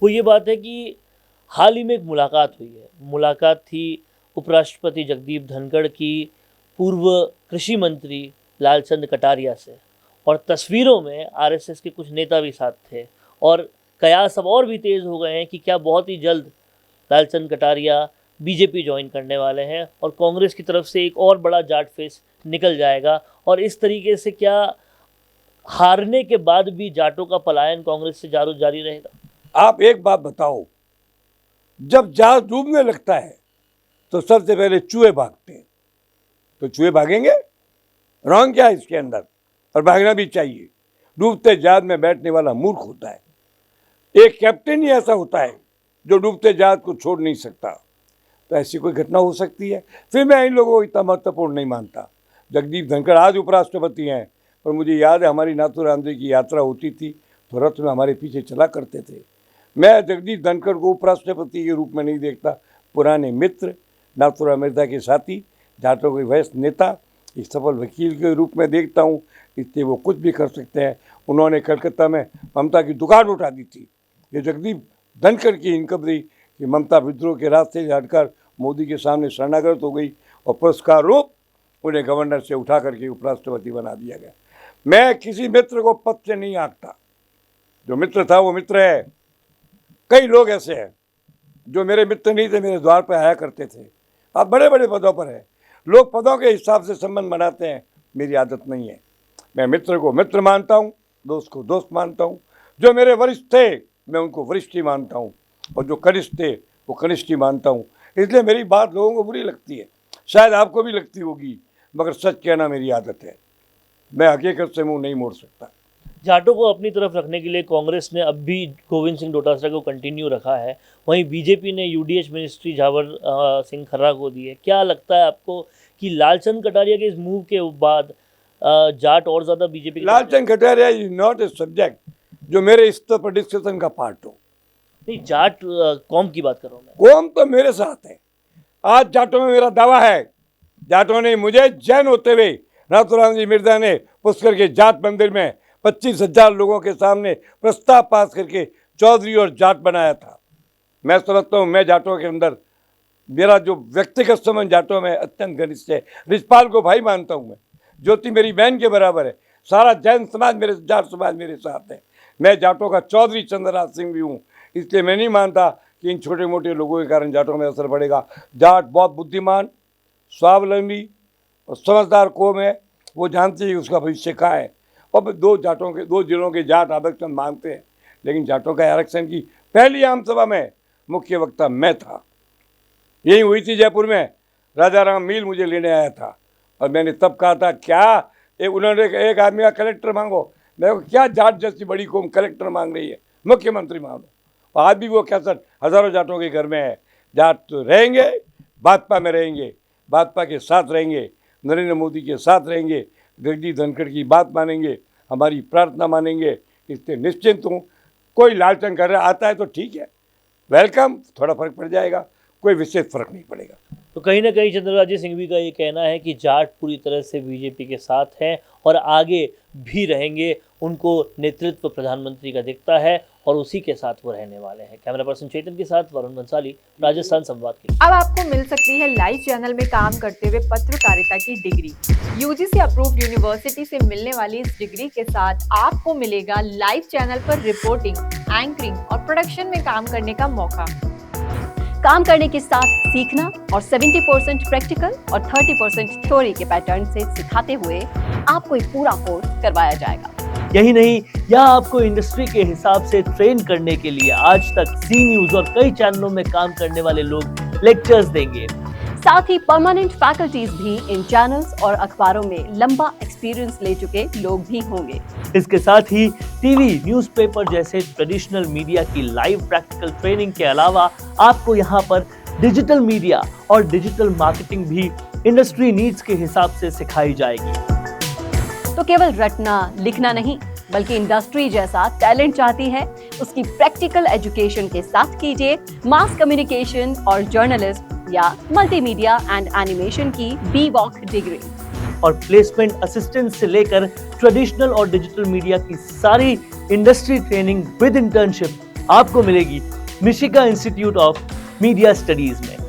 वो ये बात है कि हाल ही में एक मुलाकात हुई है। मुलाकात थी उपराष्ट्रपति जगदीप धनखड़ की पूर्व कृषि मंत्री लालचंद कटारिया से, और तस्वीरों में आरएसएस के कुछ नेता भी साथ थे। और कयास अब और भी तेज़ हो गए हैं कि क्या बहुत ही जल्द लालचंद कटारिया बीजेपी ज्वाइन करने वाले हैं और कांग्रेस की तरफ से एक और बड़ा जाट फेस निकल जाएगा। और इस तरीके से क्या हारने के बाद भी जाटों का पलायन कांग्रेस से जारी रहेगा? आप एक बात बताओ, जब जहाज डूबने लगता है तो सबसे पहले चूहे भागते हैं, तो चूहे भागेंगे? रॉन्ग क्या है इसके अंदर? और भागना भी चाहिए। डूबते जहाज में बैठने वाला मूर्ख होता है। एक कैप्टन ही ऐसा होता है जो डूबते जहाज को छोड़ नहीं सकता। तो ऐसी कोई घटना हो सकती है? फिर मैं इन लोगों को इतना महत्वपूर्ण नहीं मानता। जगदीप धनखड़ आज उपराष्ट्रपति हैं, पर मुझे याद है हमारी नाथूराम जी की यात्रा होती थी तो रथ में हमारे पीछे चला करते थे। मैं जगदीप धनखड़ को उपराष्ट्रपति के रूप में नहीं देखता, पुराने मित्र, नाथूराम मिर्जा के साथी, जाटों के वयस्क नेता, एक सफल वकील के रूप में देखता हूँ। इसलिए वो कुछ भी कर सकते हैं। उन्होंने कलकत्ता में ममता की दुकान उठा दी थी। ये जगदीप धनखड़ की इनकमरी कि ममता विद्रोह के रास्ते से हटकर मोदी के सामने शरणागत हो गई और पुरस्कार रूप उन्हें गवर्नर से उठा करके उपराष्ट्रपति बना दिया गया। मैं किसी मित्र को पद से नहीं आंकता। जो मित्र था वो मित्र है। कई लोग ऐसे हैं जो मेरे मित्र नहीं थे, मेरे द्वार पर आया करते थे। आप बड़े बड़े पदों पर हैं, लोग पदों के हिसाब से संबंध बनाते हैं। मेरी आदत नहीं है। मैं मित्र को मित्र मानता हूँ, दोस्त को दोस्त मानता हूँ। जो मेरे वरिष्ठ थे मैं उनको वरिष्ठ ही मानता हूँ, और जो कनिष्ठ थे वो कनिष्ठ ही मानता हूँ। इसलिए मेरी बात लोगों को बुरी लगती है, शायद आपको भी लगती होगी, मगर सच कहना मेरी आदत है। मैं हकीकत से मुंह नहीं मोड़ सकता। जाटों को अपनी तरफ रखने के लिए कांग्रेस ने अब भी गोविंद सिंह डोटासरा को कंटिन्यू रखा है। वहीं बीजेपी ने यूडीएच मिनिस्ट्री झावर सिंह खर्रा को दी है। क्या लगता है आपको कि लालचंद कटारिया के इस मूव के बाद जाट और ज़्यादा BJP? Lalchand Kataria is not a subject जो मेरे इस पर डिस्कशन का पार्ट हो। नहीं, जाट कौम की बात कर रहा हूँ मैं। कौम तो मेरे साथ है। आज जाटों में मेरा दावा है, जाटों ने मुझे जैन होते हुए नाथूराम जी मिर्जा ने पुष्कर के जाट मंदिर में 25,000 लोगों के सामने प्रस्ताव पास करके चौधरी और जाट बनाया था। मैं समझता हूँ मैं जाटों के अंदर मेरा जो व्यक्तिगत संबंध जाटों में अत्यंत घनिष्ठ है। रिजपाल को भाई मानता हूँ मैं, ज्योति मेरी बहन के बराबर है। सारा जैन समाज मेरे, जाट समाज मेरे साथ है। मैं जाटों का चौधरी चंद्रनाथ सिंह भी हूँ। इसलिए मैं नहीं मानता कि इन छोटे मोटे लोगों के कारण जाटों में असर पड़ेगा। जाट बहुत बुद्धिमान, स्वावलंबी और समझदार कौम है। वो जानती है उसका भविष्य कहाँ है। और दो जिलों के जाट आरक्षण मांगते हैं, लेकिन जाटों का आरक्षण की पहली आम सभा में मुख्य वक्ता मैं था। यही हुई थी जयपुर में। राजा राम मील मुझे लेने आया था और मैंने तब कहा था क्या उन्होंने एक आदमी का कलेक्टर मांगो। मैं क्या जाट जैसी बड़ी कौम कलेक्टर मांग रही है, मुख्यमंत्री मांगो। और आज भी वो 61 हज़ारों जाटों के घर में है। जाट तो रहेंगे, भाजपा में रहेंगे, भाजपा के साथ रहेंगे, नरेंद्र मोदी के साथ रहेंगे, जगदीप धनखड़ की बात मानेंगे, हमारी प्रार्थना मानेंगे। इससे निश्चिंत हूँ। कोई लालचंद कर रहा आता है तो ठीक है, वेलकम। थोड़ा फर्क पड़ जाएगा, कोई विशेष फर्क नहीं पड़ेगा। तो कहीं ना कहीं चंद्रराज सिंह भी का ये कहना है कि जाट पूरी तरह से बीजेपी के साथ हैं और आगे भी रहेंगे। उनको नेतृत्व प्रधानमंत्री का दिखता है और उसी के साथ वो रहने वाले हैं। कैमरा पर्सन चेतन के साथ वरुण बंसाली, राजस्थान संवाद के लिए। अब आपको मिल सकती है लाइव चैनल में काम करते हुए पत्रकारिता की डिग्री। यूजीसी अप्रूव्ड यूनिवर्सिटी से मिलने वाली इस डिग्री के साथ आपको मिलेगा लाइव चैनल पर रिपोर्टिंग, एंकरिंग और प्रोडक्शन में काम करने का मौका। काम करने के साथ सीखना और 70% प्रैक्टिकल और 30% थ्योरी के पैटर्न से सिखाते हुए आपको एक पूरा कोर्स करवाया जाएगा। यही नहीं, यहाँ आपको इंडस्ट्री के हिसाब से ट्रेन करने के लिए आज तक सी न्यूज और कई चैनलों में काम करने वाले लोग लेक्चर्स देंगे। साथ ही परमानेंट फैकल्टीज भी इन चैनल्स और अखबारों में लंबा एक्सपीरियंस ले चुके लोग भी होंगे। इसके साथ ही टीवी, न्यूज़पेपर जैसे ट्रेडिशनल मीडिया की लाइव प्रैक्टिकल ट्रेनिंग के अलावा आपको यहाँ पर डिजिटल मीडिया और डिजिटल मार्केटिंग भी इंडस्ट्री नीड्स के हिसाब से सिखाई जाएगी। तो केवल रटना लिखना नहीं, बल्कि इंडस्ट्री जैसा टैलेंट चाहती है, उसकी प्रैक्टिकल एजुकेशन के साथ कीजिए मास कम्युनिकेशन और जर्नलिस्ट या मल्टीमीडिया एंड एनिमेशन की B.Voc डिग्री। और प्लेसमेंट असिस्टेंट से लेकर ट्रेडिशनल और डिजिटल मीडिया की सारी इंडस्ट्री ट्रेनिंग विद इंटर्नशिप आपको मिलेगी मिशिगा इंस्टीट्यूट ऑफ मीडिया स्टडीज में।